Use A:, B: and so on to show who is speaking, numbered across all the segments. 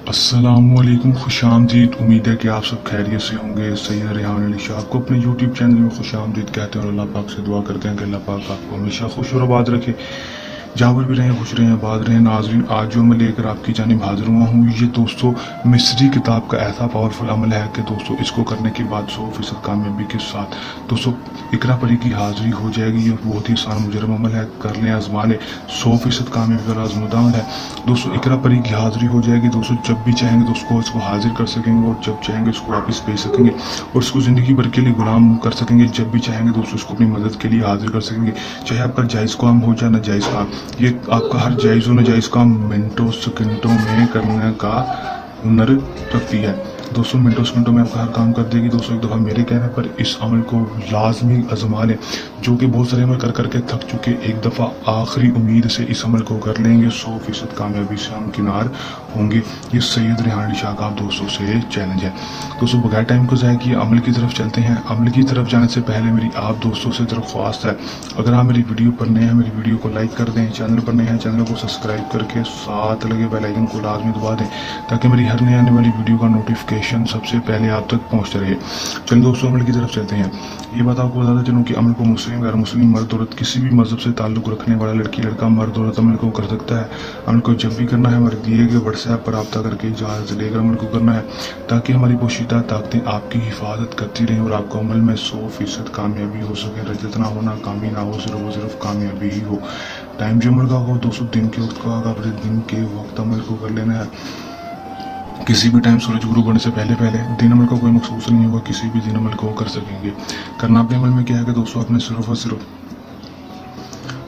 A: अस्सलामुअलैकुम, खुश आमदीद। उम्मीद है कि आप सब खैरियत से होंगे। सैयद रेहान अली शाह आपको अपने यूट्यूब चैनल में खुश आमदीद कहते हैं और अल्लाह पाक से दुआ करते हैं कि अल्लाह पाक आपको हमेशा खुश और आबाद रखे, जहाँ पर भी रहें खुश रहें, आबाद रहें। नाजरीन, आज जो मैं लेकर आपकी जानिब हाजिर हुआ हूँ, ये दोस्तों मिस्री किताब का ऐसा पावरफुल अमल है कि दोस्तों इसको करने के बाद 100% कामयाबी के साथ दोस्तों इकरा परी की हाजिरी हो जाएगी। ये बहुत ही आसान मुजरम अमल है, कर लें, आजमा लें, 100% कामयाबी वाला आजमुदा अमल है। दोस्तों इकरा परी की हाजिरी हो जाएगी। दोस्तों जब भी चाहेंगे दोस्तों इसको हाजिर कर सकेंगे और जब चाहेंगे इसको वापस भेज सकेंगे और इसको ज़िंदगी भर के लिए गुलाम कर सकेंगे। जब भी चाहेंगे दोस्तों इसको अपनी मदद के लिए हाजिर कर सकेंगे, चाहे आपका जायज़ काम हो चाहे नाजायज़ काम। ये आपका हर जायज़ और नाजायज़ काम मिनटों सेकंडों में करने का हुनर रखती है। दोस्तों मिनटों सेकंडों में आपका हर काम कर देगी। दोस्तों एक दफ़ा मेरे कहने पर इस अमल को लाजमी आजमा लें। जो कि बहुत सारे अमल कर करके थक चुके, एक दफ़ा आखिरी उम्मीद से इस अमल को कर लेंगे, 100% कामयाबी से हम किनार होंगे। ये सैयद रेहान अली शाह का आप दोस्तों से चैलेंज है। दोस्तों बगैर टाइम को ज़ाया किए अमल की तरफ चलते हैं। अमल की तरफ जाने से पहले मेरी आप दोस्तों से दरख्वास्त है, अगर आप मेरी वीडियो पर नए हैं मेरी वीडियो को लाइक कर दें, चैनल पर नए हैं चैनल को सब्सक्राइब करके साथ लगे बेल आइकन को लाजमी दबा दें ताकि मेरी हर नई आने वाली वीडियो का नोटिफिकेशन सबसे पहले आप तक पहुंचते रहे। चलिए दोस्तों अमल की तरफ चलते हैं। ये बात आपको बताता चलूँ कि अमल को मुस्लिम गैर मुस्लिम मर्द औरत किसी भी मजहब से ताल्लुक़ रखने वाला लड़की लड़का मर्द औरत अमल को कर सकता है। अमल को जब भी करना है हमारे दिए गए व्हाट्सएप पर रब्ता करके इजाज़त लेकर अमल को करना है ताकि हमारी पोशीदा ताकतें आपकी हिफाजत करती रहें और आपको अमल में 100% कामयाबी हो सके। रजत ना हो, नाकामी ना हो, सिर्फ कामयाबी ही हो। टाइम जो अमल का होगा दोस्तों दिन के वक्त का होगा, अपने दिन के वक्त अमल को कर लेना है। किसी भी टाइम सूरज गुरु बनने से पहले दिन अमल का कोई मखसूस नहीं होगा, किसी भी दिन अमल को कर सकेंगे। करना अपने अमल में क्या है कि दोस्तों आपने सिर्फ और सिर्फ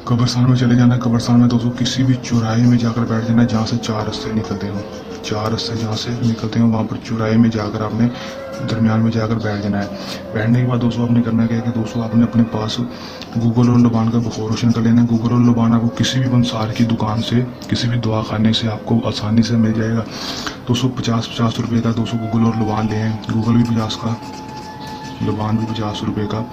A: कब्रस्तान में चले जाना है। कब्रस्तान में दोस्तों किसी भी चौराहे में जाकर बैठ जाना है जहाँ से 4 रास्ते निकलते हों। 4 रास्ते जहाँ से निकलते हों वहाँ पर चौराहे में जाकर आपने दरमियान में जाकर बैठ जाना है। बैठने के बाद दोस्तों आपने करना क्या है कि दोस्तों आपने अपने पास गूगल और लुबान का बुखार रोशन कर लेना है। गूगल और लुबान आपको किसी भी पंसार की दुकान से, किसी भी दवा खाने से आपको आसानी से मिल जाएगा। दोस्तों 50 रुपये का दोस्तों गूगल और लुबान ले हैं। गूगल भी 50 का, लुबान भी 50 रुपये का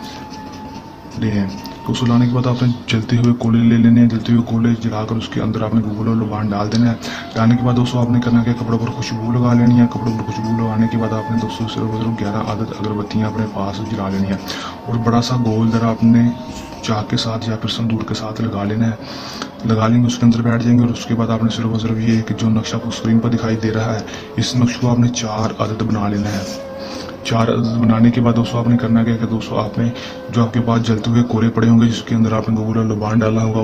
A: ले हैं। दोस्तों लाने के बाद आपने जलते हुए कोयले ले लेने हैं। जलते हुए कोयले जलाकर उसके अंदर आपने गूगल और लुबान डाल देना है। डालने के बाद दोस्तों आपने करना क्या, कपड़ों पर खुशबू लगा लेनी है। कपड़ों पर खुशबू लगाने के बाद आपने दोस्तों सिर्फ 11 आदत अगरबत्तियाँ अपने पास जला लेनी है और बड़ा सा गोल दरा आपने चाक के साथ या फिर संदूर के साथ लगा लेना है। लगा लेंगे, उसके अंदर बैठ जाएंगे और उसके बाद आपने सिर्फ और सिर्फ ये कि जो नक्शा आपको स्क्रीन पर दिखाई दे रहा है इस नक्शे को आपने 4 अदद बना लेना है। 4 अदद बनाने के बाद दोस्तों आपने करना क्या है कि दोस्तों आपने जो आपके पास जलते हुए कोरे पड़े होंगे जिसके अंदर आपने गूगल और लुबान डाला होगा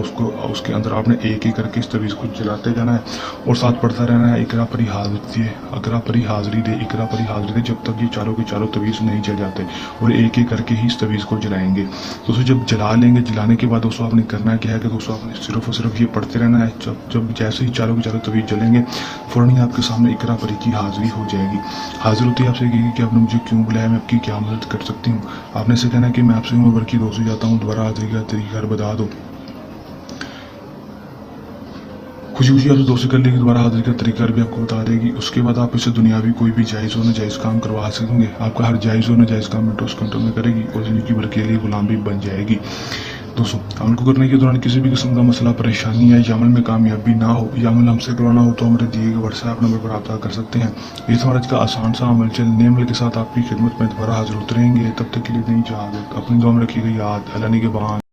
A: उसके अंदर आपने एक एक करके इस तवीज़ को जलाते जाना है और साथ पढ़ता रहना है, इकरा परी हाजिरी दे, इकरा परी हाजिरी दे, इकरा परी हाजिरी दे, जब तक ये चारों के चारों तवीज़ नहीं जल जाते और एक एक करके ही इस तवीज़ को जलाएंगे। दोस्तों जब जला लेंगे, जलाने के बाद दोस्तों आपने करना क्या है कि दोस्तों आपने सिर्फ और सिर्फ ये पढ़ते रहना है। जब जैसे ही चारों के चारों तवीज़ जलेंगे फ़ौरन ही आपके सामने इकरा परी की हाजिरी हो जाएगी। हाजिर होती है आपसे कहेगी कि आपने मुझे क्यों बुलाया, मैं आपकी क्या मदद कर सकती हूँ। आपने से कहना है कि मैं आपसे उम्र भर की दोस्त हो जाता हूँ, दोबारा हाजिरी का तरीका बता दो। खुशी खुशी आपसे दोस्ती कर लेगी, दोबारा हाजिरी का तरीका भी आपको बता देगी। उसके बाद आप इससे दुनियावी कोई भी जायज़ और नाजायज़ काम करवा सकेंगे। आपका हर जायज़ और नाजायज़ काम मिनटों सेकंडों में करेगी और ज़िंदगी भर के लिए गुलाम भी बन जाएगी। दोस्तों अमल को करने के दौरान किसी भी किस्म का मसला, परेशानी या अमल में कामयाबी ना हो या अमल हमसे करवाना हो तो हमारे दिए गए व्हाट्सएप नंबर पर रब्ता कर सकते हैं। ये तो हमारा आज का आसान सा अमल। चल नए अमल के साथ आपकी खिदमत में दोबारा हाजिर होते रहेंगे। तब तक के लिए नहीं चाहते अपनी दुआ में रखिएगा याद, अल्लाह निगहबान।